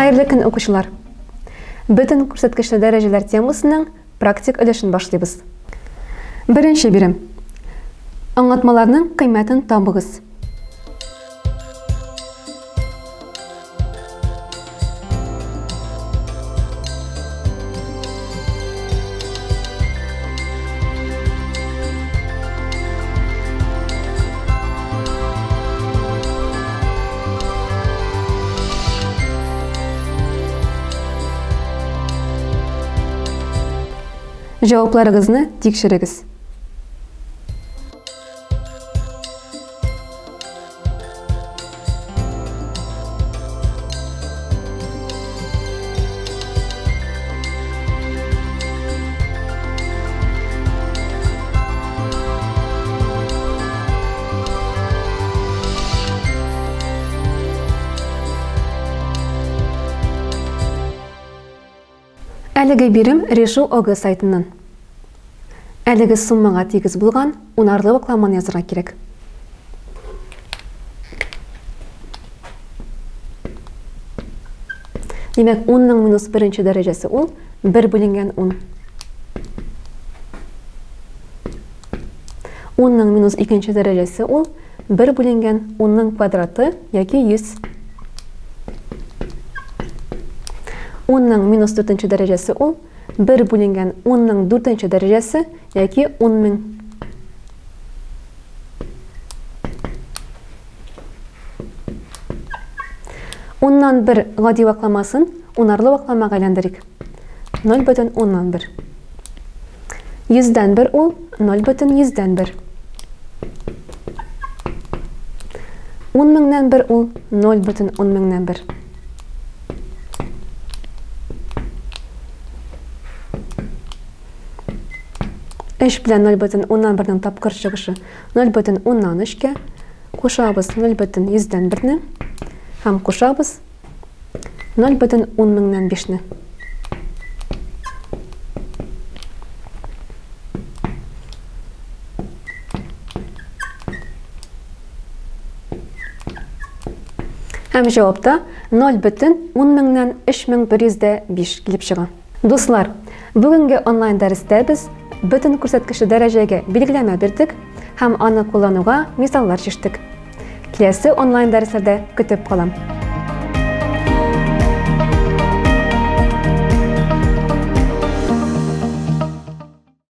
Хайырлы көн оқушылар. Бүтін көрсеткішті дәрежелер темасының практик өлешін башлайбыз. Бірінші бірім. Аңлатмаларның қимматын табыңыз. Жауапларыңызны тексеріңіз. Әлігі берім решу ОГ сайтынан. Әлігі суммаға тегіз болған унарлы бақламаны yazырға керек. Демек, 10-ның минус бірінші дәрежесі ол 1 бөлінген 10. 10-ның минус екінші дәрежесі ол 1 бөлінген 10-ның квадраты, яки 100. 10-ның минус 4-ші дәрежесі ол 1 бөлінген 10-ның 4-ші дәрежесі, яки 10 мың. Оннан 1 ғади бақламасын унарлы бақламаға айландырайық. 0,10-1. 100-ден 1 ол 0,100-ден 1. 10 мыңнан 1 ол 0,10 мыңнан 1. 3 білен 0,10-1-ның тапқыр шығышы 0,10-3-ке, қошабыз 0,100-ден 1-ні, хам қошабыз 0,10 мыңнан 5-ні. Хам жауапта 0,10 мыңнан 3105 келіп шыға. Достар, бүгінгі онлайн дәрісте біз бүтін көрсеткіші дәрежеге белгілеме бердік, һәм аны қолдануға мисаллар шештік. Келесі онлайн дәрістерде күтіп қалам.